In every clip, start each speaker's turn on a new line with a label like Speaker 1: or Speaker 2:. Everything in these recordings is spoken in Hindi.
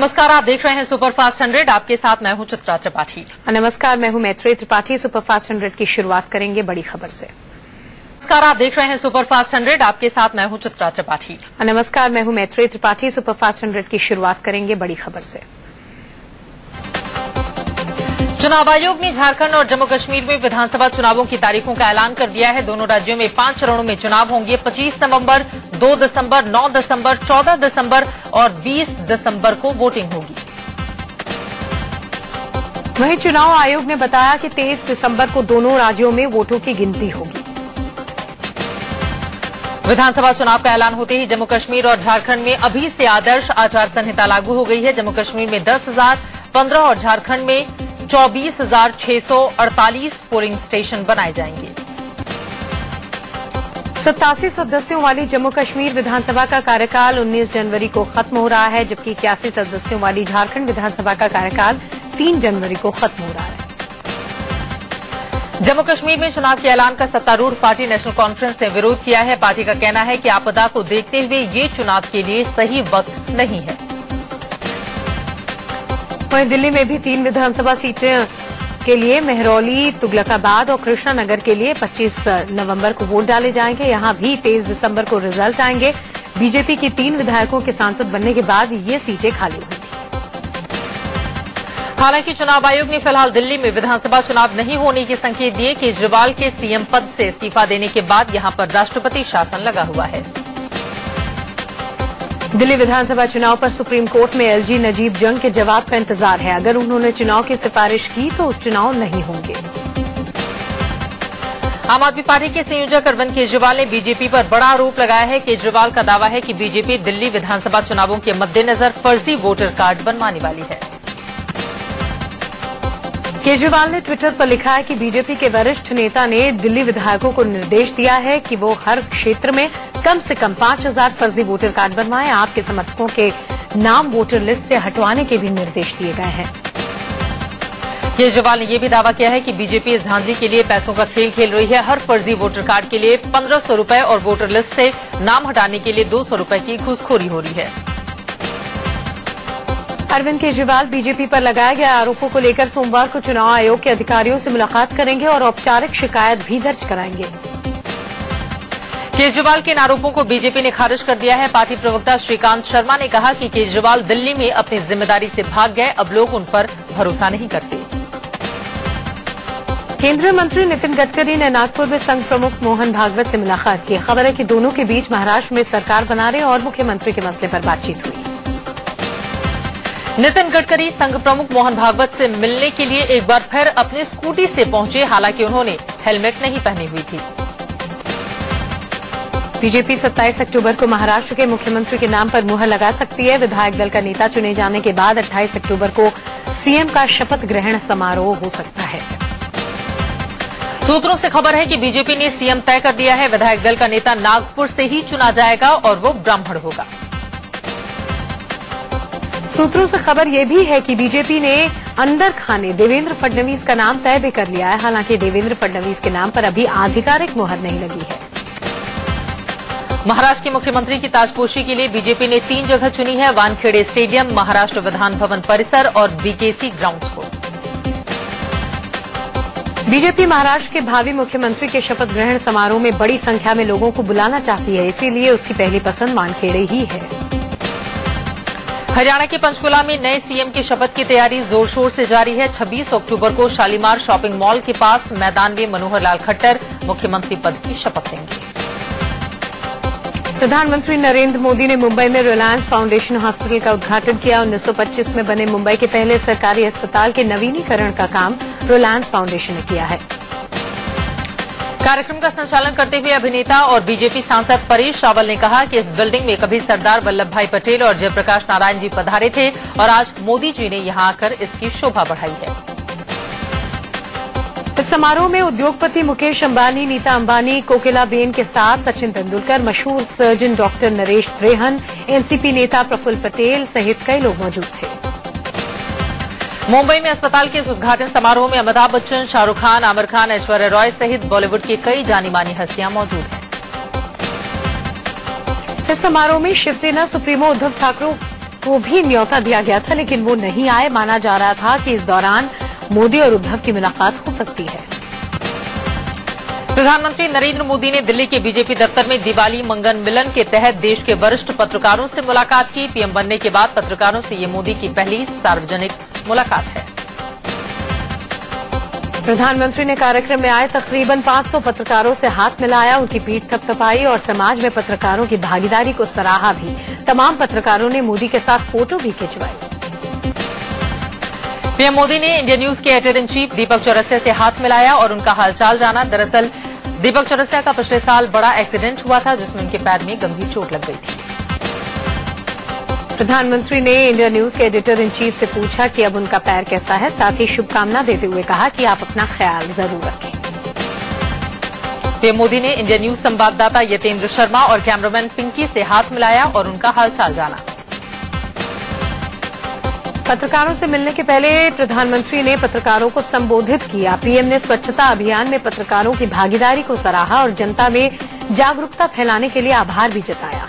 Speaker 1: नमस्कार, आप देख रहे हैं सुपरफास्ट 100। आपके साथ मैं हूं चित्रा त्रिपाठी।
Speaker 2: नमस्कार, मैं हूं मैत्री त्रिपाठी। सुपरफास्ट 100 की शुरुआत करेंगे बड़ी खबर से।
Speaker 1: नमस्कार, आप देख रहे हैं सुपरफास्ट 100। आपके साथ मैं हूं चित्रा त्रिपाठी।
Speaker 2: नमस्कार, मैं हूं मैत्री त्रिपाठी। सुपरफास्ट 100 की शुरुआत करेंगे बड़ी खबर से।
Speaker 1: चुनाव आयोग ने झारखंड और जम्मू कश्मीर में विधानसभा चुनावों की तारीखों का ऐलान कर दिया है। दोनों राज्यों में 5 चरणों में चुनाव होंगे। 25 नवंबर, 2 दिसंबर, 9 दिसंबर, 14 दिसंबर और 20 दिसंबर को वोटिंग होगी।
Speaker 2: वहीं चुनाव आयोग ने बताया कि 23 दिसंबर को दोनों राज्यों में वोटों की गिनती होगी।
Speaker 1: विधानसभा चुनाव का ऐलान होते ही जम्मू कश्मीर और झारखंड में अभी से आदर्श आचार संहिता लागू हो गई है। जम्मू कश्मीर में 10,015 और झारखंड में 24,648 पोलिंग स्टेशन बनाए जाएंगे।
Speaker 2: 87 सदस्यों वाली जम्मू कश्मीर विधानसभा का कार्यकाल 19 जनवरी को खत्म हो रहा है, जबकि 81 सदस्यों वाली झारखंड विधानसभा का कार्यकाल 3 जनवरी को खत्म हो रहा है।
Speaker 1: जम्मू कश्मीर में चुनाव के ऐलान का सत्तारूढ़ पार्टी नेशनल कॉन्फ्रेंस ने विरोध किया है। पार्टी का कहना है कि आपदा को देखते हुए ये चुनाव के लिए सही वक्त नहीं है।
Speaker 2: वहीं दिल्ली में भी 3 विधानसभा सीटें के लिए मेहरौली, तुगलकाबाद और कृष्णानगर के लिए 25 नवंबर को वोट डाले जाएंगे। यहां भी 23 दिसंबर को रिजल्ट आएंगे। बीजेपी की 3 विधायकों के सांसद बनने के बाद ये सीटें खाली होंगी।
Speaker 1: हालांकि चुनाव आयोग ने फिलहाल दिल्ली में विधानसभा चुनाव नहीं होने के संकेत दिए। केजरीवाल के सीएम पद से इस्तीफा देने के बाद यहां पर राष्ट्रपति शासन लगा हुआ है।
Speaker 2: दिल्ली विधानसभा चुनाव पर सुप्रीम कोर्ट में एलजी नजीब जंग के जवाब का इंतजार है। अगर उन्होंने चुनाव की सिफारिश की तो चुनाव नहीं होंगे।
Speaker 1: आम आदमी पार्टी के संयोजक अरविंद केजरीवाल ने बीजेपी पर बड़ा आरोप लगाया है। केजरीवाल का दावा है कि बीजेपी दिल्ली विधानसभा चुनावों के मद्देनजर फर्जी वोटर कार्ड बनवाने वाली है।
Speaker 2: केजरीवाल ने ट्विटर पर लिखा है कि बीजेपी के वरिष्ठ नेता ने दिल्ली विधायकों को निर्देश दिया है कि वो हर क्षेत्र में कम से कम 5,000 फर्जी वोटर कार्ड बनवाएं। आपके समर्थकों के नाम वोटर लिस्ट से हटवाने के भी निर्देश दिए गए हैं।
Speaker 1: केजरीवाल ने यह भी दावा किया है कि बीजेपी इस धांधली के लिए पैसों का खेल खेल रही है। हर फर्जी वोटर कार्ड के लिए 1,500 रुपए और वोटर लिस्ट से नाम हटाने के लिए 200 रुपए की घूसखोरी हो रही है।
Speaker 2: अरविंद केजरीवाल बीजेपी पर लगाए गए आरोपों को लेकर सोमवार को चुनाव आयोग के अधिकारियों से मुलाकात करेंगे और औपचारिक शिकायत भी दर्ज कराएंगे।
Speaker 1: केजरीवाल के इन आरोपों को बीजेपी ने खारिज कर दिया है। पार्टी प्रवक्ता श्रीकांत शर्मा ने कहा कि केजरीवाल दिल्ली में अपनी जिम्मेदारी से भाग गए, अब लोग उन पर भरोसा नहीं करते।
Speaker 2: केंद्रीय मंत्री नितिन गडकरी ने नागपुर में संघ प्रमुख मोहन भागवत से मुलाकात की। खबर है कि दोनों के बीच महाराष्ट्र में सरकार बनाने और मुख्यमंत्री के मसले पर बातचीत हुई।
Speaker 1: नितिन गडकरी संघ प्रमुख मोहन भागवत से मिलने के लिए एक बार फिर अपनी स्कूटी से पहुंचे। हालांकि उन्होंने हेलमेट नहीं पहनी हुई थी।
Speaker 2: बीजेपी 27 अक्टूबर को महाराष्ट्र के मुख्यमंत्री के नाम पर मुहर लगा सकती है। विधायक दल का नेता चुने जाने के बाद 28 अक्टूबर को सीएम का शपथ ग्रहण समारोह हो सकता है।
Speaker 1: सूत्रों से खबर है कि बीजेपी ने सीएम तय कर दिया है। विधायक दल का नेता नागपुर से ही चुना जाएगा और वो ब्राह्मण होगा।
Speaker 2: सूत्रों से खबर यह भी है कि बीजेपी ने अंदर खाने देवेंद्र फडणवीस का नाम तय भी कर लिया है। हालांकि देवेंद्र फडणवीस के नाम पर अभी आधिकारिक मुहर नहीं लगी है।
Speaker 1: महाराष्ट्र के मुख्यमंत्री की ताजपोशी के लिए बीजेपी ने 3 जगह चुनी है: वानखेड़े स्टेडियम, महाराष्ट्र विधान भवन परिसर और बीकेसी ग्राउंड्स को।
Speaker 2: बीजेपी महाराष्ट्र के भावी मुख्यमंत्री के शपथ ग्रहण समारोह में बड़ी संख्या में लोगों को बुलाना चाहती है, इसीलिए उसकी पहली पसंद वानखेड़े ही है।
Speaker 1: हरियाणा के पंचकुला में नए सीएम की शपथ की तैयारी जोर शोर से जारी है। 26 अक्टूबर को शालीमार शॉपिंग मॉल के पास मैदान में मनोहर लाल खट्टर मुख्यमंत्री पद की शपथ लेंगे।
Speaker 2: प्रधानमंत्री नरेंद्र मोदी ने मुंबई में रिलायंस फाउंडेशन हॉस्पिटल का उद्घाटन किया। 1925 में बने मुंबई के पहले सरकारी अस्पताल के नवीनीकरण का काम रिलायंस फाउंडेशन ने किया है।
Speaker 1: कार्यक्रम का संचालन करते हुए अभिनेता और बीजेपी सांसद परेश रावल ने कहा कि इस बिल्डिंग में कभी सरदार वल्लभ भाई पटेल और जयप्रकाश नारायण जी पधारे थे और आज मोदी जी ने यहां आकर इसकी शोभा बढ़ाई है।
Speaker 2: इस समारोह में उद्योगपति मुकेश अंबानी, नीता अंबानी, कोकिलाबेन के साथ सचिन तेंदुलकर, मशहूर surgeon doctor Naresh Trehan, NCP नेता प्रफुल्ल पटेल सहित कई लोग मौजूद थे।
Speaker 1: मुंबई में अस्पताल के इस उद्घाटन समारोह में अमिताभ बच्चन, शाहरुख खान, आमिर खान, ऐश्वर्या रॉय सहित बॉलीवुड की कई जानी मानी हस्तियां मौजूद हैं।
Speaker 2: इस समारोह में शिवसेना सुप्रीमो उद्धव ठाकरे को भी न्योता दिया गया था, लेकिन वो नहीं आए। माना जा रहा था कि इस दौरान मोदी और उद्धव की मुलाकात हो सकती है।
Speaker 1: प्रधानमंत्री नरेंद्र मोदी ने दिल्ली के बीजेपी दफ्तर में दिवाली मंगल मिलन के तहत देश के वरिष्ठ पत्रकारों से मुलाकात की। पीएम बनने के बाद पत्रकारों से ये मोदी की पहली सार्वजनिक मुलाकात है।
Speaker 2: प्रधानमंत्री ने कार्यक्रम में आए तकरीबन 500 पत्रकारों से हाथ मिलाया, उनकी पीठ थपथपाई और समाज में पत्रकारों की भागीदारी को सराहा भी। तमाम पत्रकारों ने मोदी के साथ फोटो भी खिंचवाई।
Speaker 1: पीएम मोदी ने इंडिया न्यूज के एडिटर इन चीफ दीपक चौरसिया से हाथ मिलाया और उनका हालचाल जाना। दरअसल दीपक चौरसिया का पिछले साल बड़ा एक्सीडेंट हुआ था, जिसमें उनके पैर में गंभीर चोट लग गई थी।
Speaker 2: प्रधानमंत्री ने इंडिया न्यूज के एडिटर इन चीफ से पूछा कि अब उनका पैर कैसा है, साथ ही शुभकामना देते हुए कहा कि आप अपना ख्याल जरूर रखें।
Speaker 1: पीएम मोदी ने इंडिया न्यूज संवाददाता यतेंद्र शर्मा और कैमरामैन पिंकी से हाथ मिलाया और उनका हालचाल जाना।
Speaker 2: पत्रकारों से मिलने के पहले प्रधानमंत्री ने पत्रकारों को संबोधित किया। पीएम ने स्वच्छता अभियान में पत्रकारों की भागीदारी को सराहा और जनता में जागरूकता फैलाने के लिए आभार भी जताया।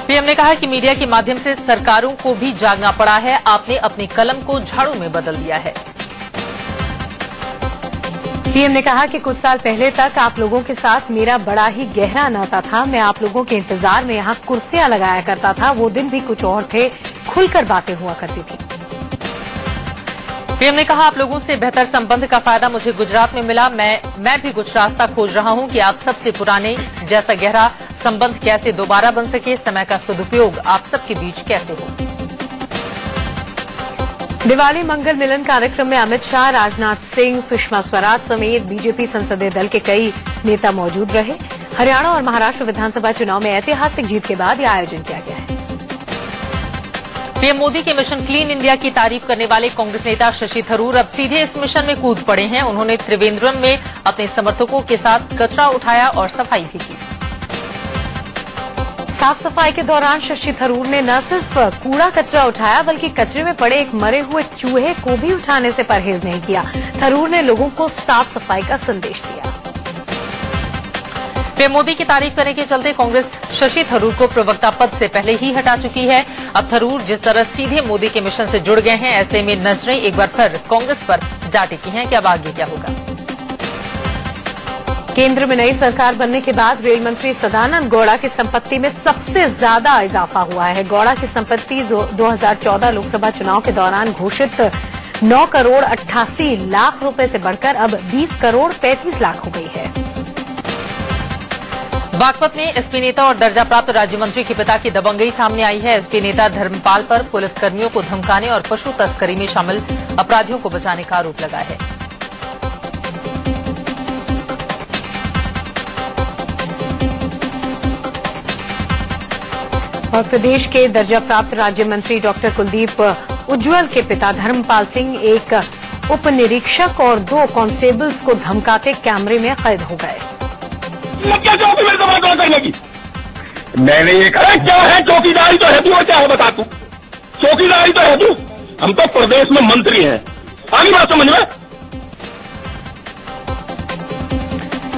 Speaker 1: पीएम ने कहा कि मीडिया के माध्यम से सरकारों को भी जागना पड़ा है। आपने अपनी कलम को झाड़ू में बदल दिया है।
Speaker 2: पीएम ने कहा कि कुछ साल पहले तक आप लोगों के साथ मेरा बड़ा ही गहरा नाता था। मैं आप लोगों के इंतजार में यहाँ कुर्सियां लगाया करता था। वो दिन भी कुछ और थे, खुलकर बातें हुआ करती थी।
Speaker 1: पीएम ने कहा आप लोगों से बेहतर संबंध का फायदा मुझे गुजरात में मिला। मैं भी कुछ रास्ता खोज रहा हूं कि आप सबसे पुराने जैसा गहरा संबंध कैसे दोबारा बन सके। समय का सदुपयोग आप सबके बीच कैसे हो।
Speaker 2: दिवाली मंगल मिलन कार्यक्रम में अमित शाह, राजनाथ सिंह, सुषमा स्वराज समेत बीजेपी संसदीय दल के कई नेता मौजूद रहे। हरियाणा और महाराष्ट्र विधानसभा चुनाव में ऐतिहासिक जीत के बाद यह आयोजन किया गया है।
Speaker 1: पीएम मोदी के मिशन क्लीन इंडिया की तारीफ करने वाले कांग्रेस नेता शशि थरूर अब सीधे इस मिशन में कूद पड़े हैं। उन्होंने त्रिवेंद्रम में अपने समर्थकों के साथ कचरा उठाया और सफाई भी की।
Speaker 2: साफ सफाई के दौरान शशि थरूर ने न सिर्फ कूड़ा कचरा उठाया, बल्कि कचरे में पड़े एक मरे हुए चूहे को भी उठाने से परहेज नहीं किया। थरूर ने लोगों को साफ सफाई का संदेश दिया।
Speaker 1: पीएम मोदी की तारीफ करने के चलते कांग्रेस शशि थरूर को प्रवक्ता पद से पहले ही हटा चुकी है। अब थरूर जिस तरह सीधे मोदी के मिशन से जुड़ गए हैं, ऐसे में नजरें एक बार फिर कांग्रेस पर जा टिकी हैं कि अब आगे क्या होगा।
Speaker 2: केंद्र में नई सरकार बनने के बाद रेल मंत्री सदानंद गौड़ा की संपत्ति में सबसे ज्यादा इजाफा हुआ है। गौड़ा की संपत्ति 2014 लोकसभा चुनाव के दौरान घोषित 9 करोड़ 88 लाख रुपए से बढ़कर अब 20 करोड़ 35 लाख हो गई है।
Speaker 1: बागपत में एसपी नेता और दर्जा प्राप्त राज्य मंत्री के पिता की दबंगई सामने आई है। एसपी नेता धर्मपाल पर पुलिसकर्मियों को धमकाने और पशु तस्करी में शामिल अपराधियों को बचाने का आरोप लगा है।
Speaker 2: और प्रदेश के दर्जा प्राप्त राज्य मंत्री डॉक्टर कुलदीप उज्ज्वल के पिता धर्मपाल सिंह एक उप निरीक्षक और 2 कांस्टेबल्स को धमकाते कैमरे में कैद हो गए।
Speaker 3: मैंने ये कहा क्या है, चौकीदारी तो है तू, और क्या है बता तू, चौकीदारी तो है तू, हम तो प्रदेश में मंत्री हैं। आगे बात समझ में।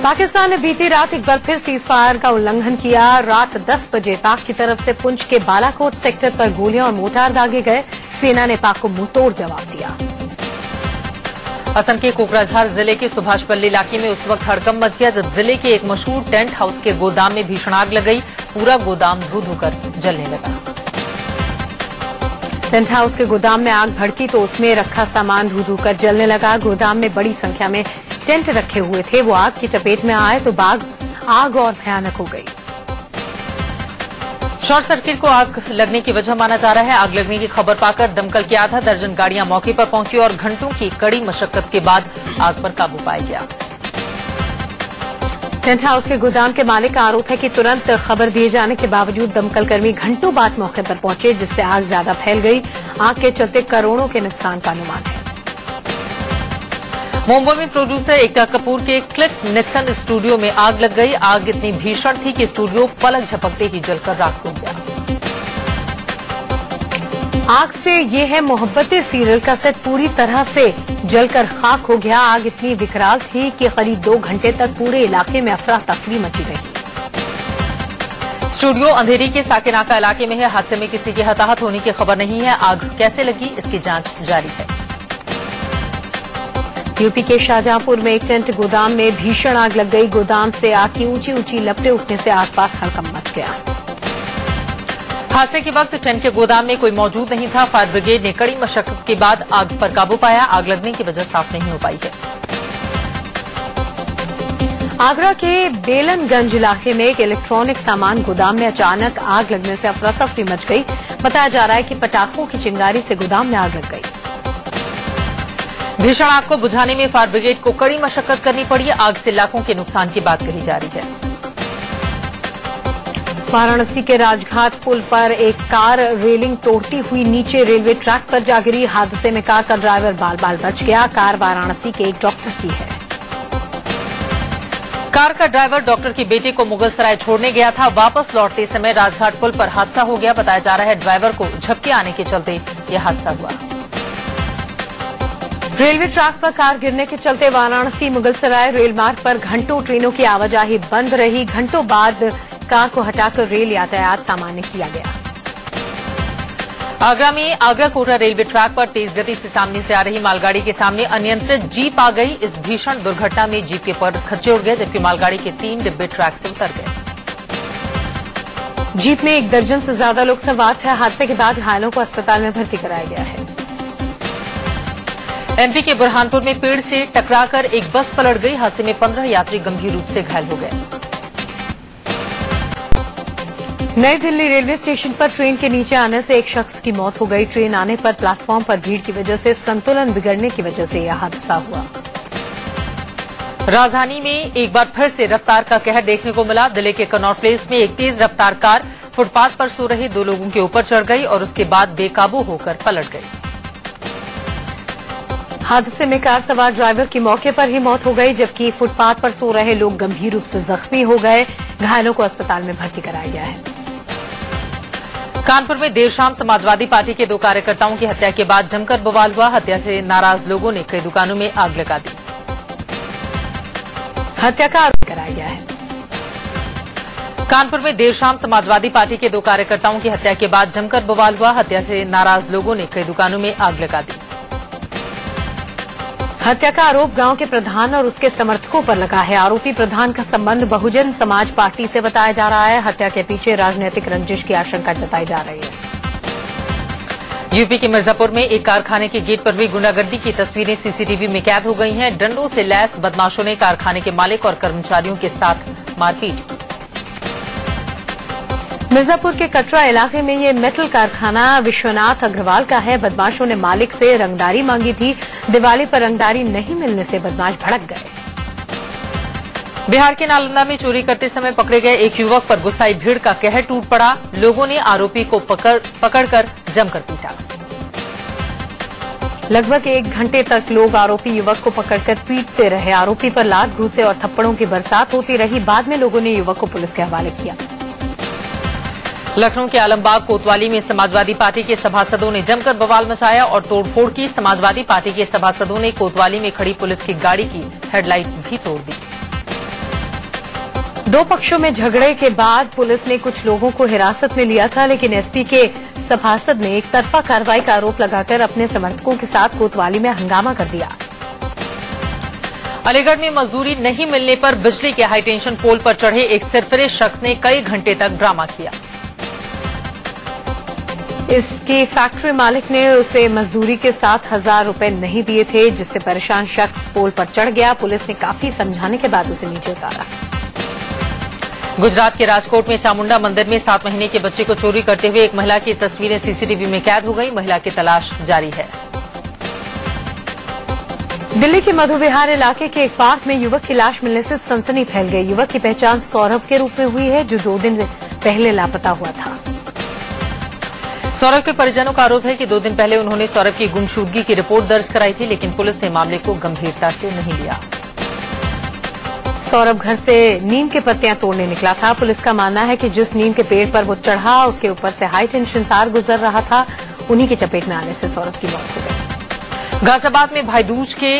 Speaker 2: पाकिस्तान ने बीती रात एक बार फिर सीज फायर का उल्लंघन किया। रात 10 बजे पाक की तरफ से पुंछ के बालाकोट सेक्टर पर गोलियां और मोर्टार दागे गए। सेना ने पाक को मुंहतोड़ जवाब दिया।
Speaker 1: असम के कोकराझार जिले के सुभाषपल्ली इलाके में उस वक्त हड़कंप मच गया जब जिले के एक मशहूर टेंट हाउस के गोदाम में भीषण आग लग गई। पूरा गोदाम धू धू कर जलने लगा।
Speaker 2: टेंट हाउस के गोदाम में आग भड़की तो उसमें रखा सामान धू धू कर जलने लगा। गोदाम में बड़ी संख्या में टेंट रखे हुए थे, वो आग की चपेट में आए तो आग और भयानक हो गई।
Speaker 1: शॉर्ट सर्किट को आग लगने की वजह माना जा रहा है। आग लगने की खबर पाकर दमकल की आधा दर्जन गाड़ियां मौके पर पहुंची और घंटों की कड़ी मशक्कत के बाद आग पर काबू पाया गया।
Speaker 2: टेंट हाउस के गोदाम के मालिक का आरोप है कि तुरंत खबर दिए जाने के बावजूद दमकल कर्मी घंटों बाद मौके पर पहुंचे, जिससे आग ज्यादा फैल गई। आग के चलते करोड़ों के नुकसान का अनुमान है।
Speaker 1: मुंबई में प्रोड्यूसर एकता कपूर के क्लिक निक्सन स्टूडियो में आग लग गई। आग इतनी भीषण थी कि स्टूडियो पलक झपकते ही जलकर राख हो गया।
Speaker 2: आग से ये है मोहब्बतें सीरियल का सेट पूरी तरह से जलकर खाक हो गया। आग इतनी विकराल थी कि करीब 2 घंटे तक पूरे इलाके में अफरा तफरी मची रही।
Speaker 1: स्टूडियो अंधेरी के साकेनाका इलाके में है। हादसे में किसी के हताहत होने की खबर नहीं है। आग कैसे लगी, इसकी जांच जारी है।
Speaker 2: यूपी के शाहजहांपुर में एक टेंट गोदाम में भीषण आग लग गई। गोदाम से आग की ऊंची ऊंची लपटें उठने से आसपास हड़कंप मच गया।
Speaker 1: हादसे के वक्त टेंट के गोदाम में कोई मौजूद नहीं था। फायर ब्रिगेड ने कड़ी मशक्कत के बाद आग पर काबू पाया। आग लगने की वजह साफ नहीं हो पाई है।
Speaker 2: आगरा के बेलनगंज इलाके में एक इलेक्ट्रॉनिक सामान गोदाम में अचानक आग लगने से अफरा तफरी मच गई। बताया जा रहा है कि पटाखों की चिंगारी से गोदाम में आग लग गई।
Speaker 1: भीषण आग को बुझाने में फायर ब्रिगेड को कड़ी मशक्कत करनी पड़ी। आग से लाखों के नुकसान की बात कही जा रही है।
Speaker 2: वाराणसी के राजघाट पुल पर एक कार रेलिंग तोड़ती हुई नीचे रेलवे ट्रैक पर जा गिरी। हादसे में कार का ड्राइवर बाल बाल बच गया। कार वाराणसी के एक डॉक्टर की है।
Speaker 1: कार का ड्राइवर डॉक्टर की बेटे को मुगलसराय छोड़ने गया था। वापस लौटते समय राजघाट पुल पर हादसा हो गया। बताया जा रहा है ड्राइवर को झपकी आने के चलते यह हादसा हुआ।
Speaker 2: रेलवे ट्रैक पर कार गिरने के चलते वाराणसी मुगलसराय रेल मार्ग पर घंटों ट्रेनों की आवाजाही बंद रही। घंटों बाद कार को हटाकर रेल यातायात सामान्य किया गया।
Speaker 1: आगरा में आगरा कोटा रेलवे ट्रैक पर तेज गति से सामने से आ रही मालगाड़ी के सामने अनियंत्रित जीप आ गई। इस भीषण दुर्घटना में जीप के पर खच्चे उड़ गए, जबकि मालगाड़ी के 3 डिब्बे ट्रैक से उतर गए।
Speaker 2: जीप में 1 दर्जन से ज्यादा लोग सवार थे। हादसे के बाद घायलों को अस्पताल में भर्ती कराया गया है।
Speaker 1: एमपी के बुरहानपुर में पेड़ से टकराकर एक बस पलट गई। हादसे में 15 यात्री गंभीर रूप से घायल हो गए।
Speaker 2: नई दिल्ली रेलवे स्टेशन पर ट्रेन के नीचे आने से एक शख्स की मौत हो गई। ट्रेन आने पर प्लेटफॉर्म पर भीड़ की वजह से संतुलन बिगड़ने की वजह से यह हादसा हुआ।
Speaker 1: राजधानी में एक बार फिर से रफ्तार का कहर देखने को मिला। दिल्ली के कनॉट प्लेस में एक तेज रफ्तार कार फुटपाथ पर सो रहे 2 लोगों के ऊपर चढ़ गई और उसके बाद बेकाबू होकर पलट गई।
Speaker 2: हादसे में कार सवार ड्राइवर की मौके पर ही मौत हो गई, जबकि फुटपाथ पर सो रहे लोग गंभीर रूप से जख्मी हो गए। घायलों को अस्पताल में भर्ती कराया गया है।
Speaker 1: कानपुर में देर शाम समाजवादी पार्टी के 2 कार्यकर्ताओं की हत्या के बाद जमकर बवाल हुआ। हत्या से नाराज लोगों ने कई दुकानों में आग लगा दी।
Speaker 2: हत्या का आरोप कराया गया है।
Speaker 1: कानपुर में देर शाम समाजवादी पार्टी के 2 कार्यकर्ताओं की हत्या के बाद जमकर बवाल हुआ। हत्या से नाराज लोगों ने कई दुकानों में आग लगा दी।
Speaker 2: हत्या का आरोप गांव के प्रधान और उसके समर्थकों पर लगा है। आरोपी प्रधान का संबंध बहुजन समाज पार्टी से बताया जा रहा है। हत्या के पीछे राजनीतिक रंजिश की आशंका जताई जा रही है।
Speaker 1: यूपी के मिर्जापुर में एक कारखाने के गेट पर हुई गुंडागर्दी की तस्वीरें सीसीटीवी में कैद हो गई हैं। डंडों से लैस बदमाशों ने कारखाने के मालिक और कर्मचारियों के साथ मारपीट।
Speaker 2: मिर्जापुर के कटरा इलाके में ये मेटल कारखाना विश्वनाथ अग्रवाल का है। बदमाशों ने मालिक से रंगदारी मांगी थी। दिवाली पर रंगदारी नहीं मिलने से बदमाश भड़क गए।
Speaker 1: बिहार के नालंदा में चोरी करते समय पकड़े गए एक युवक पर गुस्साई भीड़ का कहर टूट पड़ा। लोगों ने आरोपी को पकड़कर जमकर पीटा।
Speaker 2: लगभग 1 घंटे तक लोग आरोपी युवक को पकड़कर पीटते रहे। आरोपी पर लात घूंसे और थप्पड़ों की बरसात होती रही। बाद में लोगों ने युवक को पुलिस के हवाले किया।
Speaker 1: लखनऊ के आलमबाग कोतवाली में समाजवादी पार्टी के सभासदों ने जमकर बवाल मचाया और तोड़फोड़ की। समाजवादी पार्टी के सभासदों ने कोतवाली में खड़ी पुलिस की गाड़ी की हेडलाइट भी तोड़ दी।
Speaker 2: 2 पक्षों में झगड़े के बाद पुलिस ने कुछ लोगों को हिरासत में लिया था, लेकिन एसपी के सभासद ने एक तरफा कार्रवाई का आरोप लगाकर अपने समर्थकों के साथ कोतवाली में हंगामा कर दिया।
Speaker 1: अलीगढ़ में मजदूरी नहीं मिलने पर बिजली के हाईटेंशन पोल पर चढ़े एक सिरफिरे शख्स ने कई घंटे तक ड्रामा किया।
Speaker 2: इसके फैक्ट्री मालिक ने उसे मजदूरी के साथ 1000 रुपए नहीं दिए थे, जिससे परेशान शख्स पोल पर चढ़ गया। पुलिस ने काफी समझाने के बाद उसे नीचे उतारा।
Speaker 1: गुजरात के राजकोट में चामुंडा मंदिर में 7 महीने के बच्चे को चोरी करते हुए एक महिला की तस्वीरें सीसीटीवी में कैद हो गई। महिला की तलाश जारी है।
Speaker 2: दिल्ली के मधु विहार इलाके के एक पार्क में युवक की लाश मिलने से सनसनी फैल गई। युवक की पहचान सौरभ के रूप में हुई है, जो 2 दिन पहले लापता हुआ था।
Speaker 1: सौरभ के परिजनों का आरोप है कि 2 दिन पहले उन्होंने सौरभ की गुमशुदगी की रिपोर्ट दर्ज कराई थी, लेकिन पुलिस ने मामले को गंभीरता से नहीं लिया।
Speaker 2: सौरभ घर से नीम के पत्तियां तोड़ने निकला था। पुलिस का मानना है कि जिस नीम के पेड़ पर वो चढ़ा, उसके ऊपर से हाई टेंशन तार गुजर रहा था। उन्हीं की चपेट में आने से सौरभ की मौत हो गई।
Speaker 1: गाजियाबाद में भाई दूज के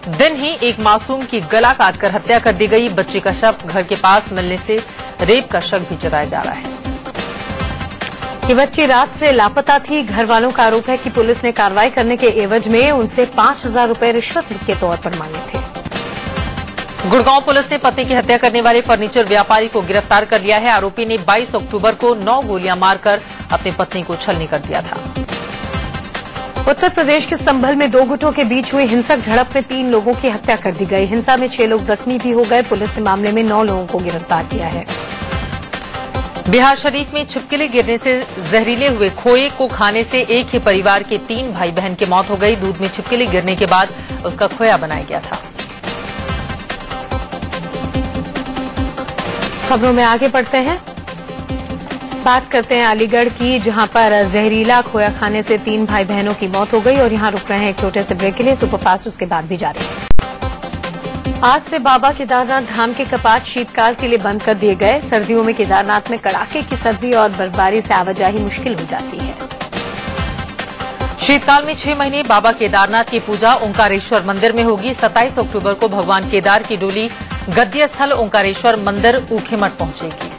Speaker 1: दिन ही एक मासूम की गला काटकर हत्या कर दी गई। बच्चे का शव घर के पास मिलने से रेप का शक भी जताया जा रहा है।
Speaker 2: ये बच्ची रात से लापता थी। घर वालों का आरोप है कि पुलिस ने कार्रवाई करने के एवज में उनसे 5,000 रुपए रिश्वत के तौर पर मांगे थे।
Speaker 1: गुड़गांव पुलिस ने पत्नी की हत्या करने वाले फर्नीचर व्यापारी को गिरफ्तार कर लिया है। आरोपी ने 22 अक्टूबर को 9 गोलियां मारकर अपनी पत्नी को छलनी कर दिया था।
Speaker 2: उत्तर प्रदेश के संभल में 2 गुटों के बीच हुई हिंसक झड़प में 3 लोगों की हत्या कर दी गई। हिंसा में 6 लोग जख्मी भी हो गए। पुलिस ने मामले में 9 लोगों को गिरफ्तार किया है।
Speaker 1: बिहार शरीफ में छिपकली गिरने से जहरीले हुए खोए को खाने से एक ही परिवार के 3 भाई बहन की मौत हो गई। दूध में छिपकली गिरने के बाद उसका खोया बनाया गया था।
Speaker 2: खबरों में आगे बढ़ते हैं, बात करते हैं अलीगढ़ की, जहां पर जहरीला खोया खाने से 3 भाई बहनों की मौत हो गई। और यहां रुक रहे हैं एक छोटे से ब्रेक के लिए। सुपरफास्ट उसके बाद भी जारी है। आज से बाबा केदारनाथ धाम के कपाट शीतकाल के लिए बंद कर दिए गए। सर्दियों में केदारनाथ में कड़ाके की सर्दी और बर्फबारी से आवाजाही मुश्किल हो जाती है।
Speaker 1: शीतकाल में 6 महीने बाबा केदारनाथ की पूजा ओंकारेश्वर मंदिर में होगी। 27 अक्टूबर को भगवान केदार की डोली गद्य स्थल ओंकारेश्वर मंदिर ऊखीमठ पहुंचेगी।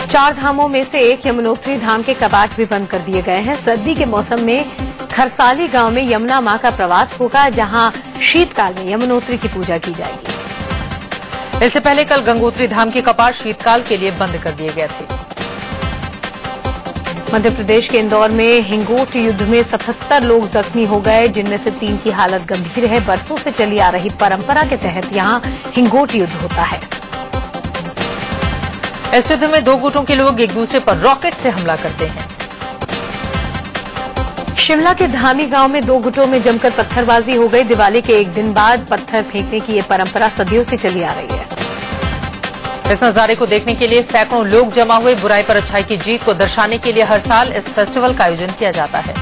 Speaker 2: 4 धामों में से एक यमुनोत्री धाम के कपाट भी बंद कर दिए गए हैं। सर्दी के मौसम में खरसाली गांव में यमुना मां का प्रवास होगा, जहां शीतकाल में यमुनोत्री की पूजा की जाएगी।
Speaker 1: इससे पहले कल गंगोत्री धाम के कपाट शीतकाल के लिए बंद कर दिए गए थे।
Speaker 2: मध्य प्रदेश के इंदौर में हिंगोट युद्ध में 77 लोग जख्मी हो गए, जिनमें से 3 की हालत गंभीर है। बरसों से चली आ रही परंपरा के तहत यहां हिंगोट युद्ध होता है।
Speaker 1: इस युद्ध में 2 गुटों के लोग एक दूसरे पर रॉकेट से हमला करते हैं।
Speaker 2: शिमला के धामी गांव में 2 गुटों में जमकर पत्थरबाजी हो गई। दिवाली के एक दिन बाद पत्थर फेंकने की ये परंपरा सदियों से चली आ रही है।
Speaker 1: इस नजारे को देखने के लिए सैकड़ों लोग जमा हुए। बुराई पर अच्छाई की जीत को दर्शाने के लिए हर साल इस फेस्टिवल का आयोजन किया जाता है।